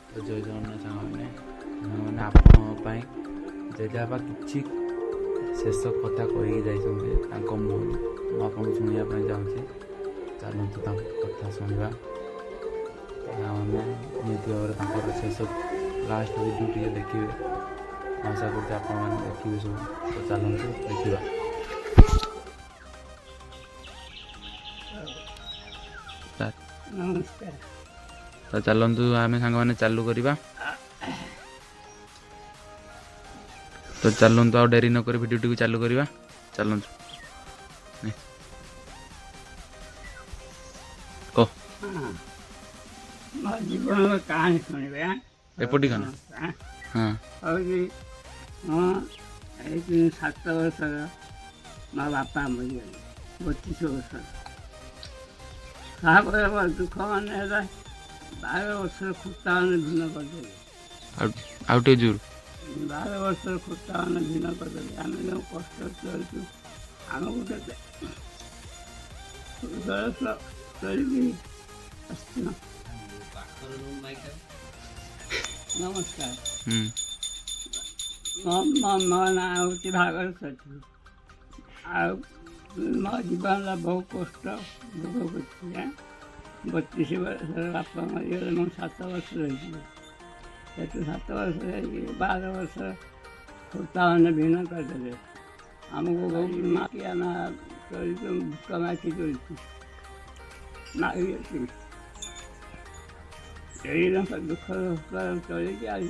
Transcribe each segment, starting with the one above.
तो जय जगन्नाथ सामने आपण जेजेबापा कि शेष कथा कहीकि जाइए मुझे आपको शुणापी चाहूँगी। चलते कथा शुणा निहती भाव में शेष लास्ट भिडियो टे देखिए। आशा करते आपण देखिए सब। तो चलते देखा। नमस्कार। तो चलतु आम सांग मैंने चालू करवा। तो चलतु आ डेरी नक भिडियो टी चालू करवा। चलतु कह हाँ, मो जीवन कहानी शुणवे। एपटी कन हाँ हूँ 7 वर्ष मो बापा मरीगले 32 वर्ष तापर दुख मान 12 वर्ष खुट्टा मैंने भिन्न करदे। आउटे जोर 12 वर्ष खुट्टा मैंने भिन्न करदे। आम जो कष्ट चलु आम गोटे चलिए। नमस्कार। मो ना हूँ भागर सची। मो जीवन बहुत कष्ट दुख कर 32 वर्ष बापा मरीगले। मो 7 वर्ष रही 7 वर्ष रही 12 वर्ष खुट्टा मैंने भिन्न करदे। आमको बहुत माफिया ना चलती भूक माखी चलती मारी दुख चलिए आज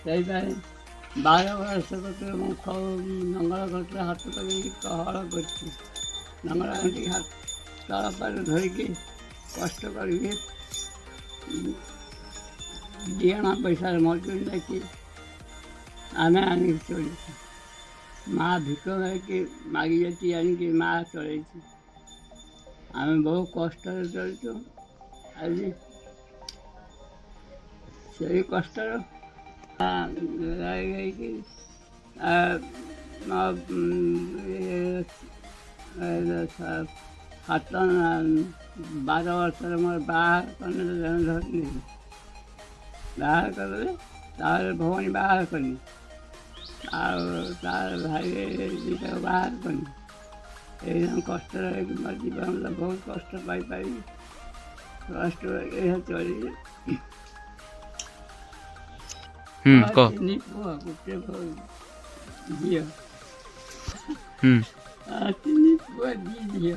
से 12 वर्ष कटे मुख नंगल कटे हाथ कर हल कर नंगल घंटी हाथ तल पर धरिकी कष्ट करी दिहना पैसा मजूरी देखी आम आनी चली। माँ भिक मारिकी मागी जाती आनिकी माँ चल आम बहुत कष्ट चलु। आज से कष्ट हाथ 12 वर्ष मोर बाहर करने धरनी बाहर कर भवानी बाहर करनी तार भाई दुटा बाहर करनी एकदम कष्ट रहे जीवन बहुत कष्ट पाई कष्ट यह चली। गोटे झी 3 पुआ 2 झी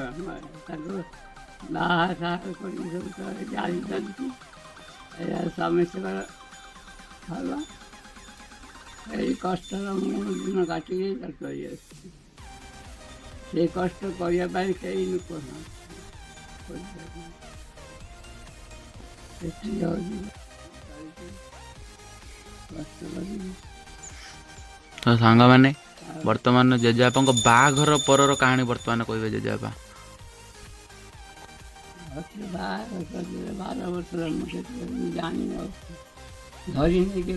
बाहर कर जारी चलती समस्या भल यही कष्ट दिन काटिकी चली से कष्ट करने कई लोक तो सांग मैंने वर्तमान जेजेबापा बाघर पर कहानी वर्तमान कहे जेजेबापा 12 वर्ष जानी धरी नहीं कि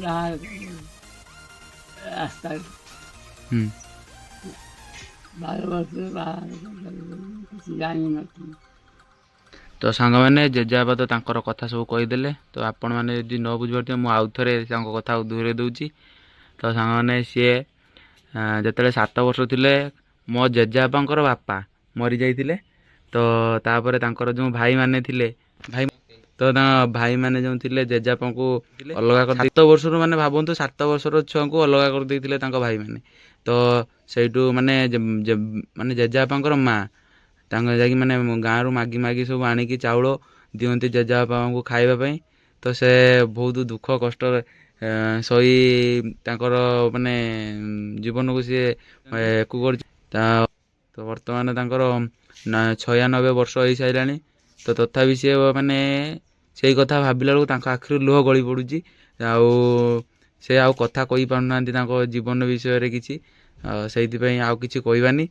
रास्ता 12 वर्ष किसी जानी नहीं। तो सांग मैंने जेजेबापा तो तांकर कथा सब कहीदेले। तो आपण मैंने जी न बुझे मुझे आउ थे कथा दोहरे दूची। तो सांग मैंने सी जिते 7 वर्ष थे मो जेजेबापा बापा मरी जाइए। तो तापर तांकर जो भाई माने थिले भाई तो भाई माने जो थिले जेजेबापा को अलग कर 7 वर्ष माने भावतु 7 वर्षर छुआ को अलग कर देते भाई माने। तो सहीठू माने माने जेजेबापा माँ जाकि माने गाँव मागी मागी सब आनिकी चाउल दियंती जेजेबापा को खाइबापी। तो से बहुत दुख कष्ट सही तांकर माने जीवन को सी कर। तो वर्तमान तांकर 96 वर्ष हो सारा। तो तथापि सी माने से कथा भाविला बेलू आखिर लुह गली पड़ुची। से आउ कथा कही पारना जीवन विषय किसी से आउ कि कहबानी।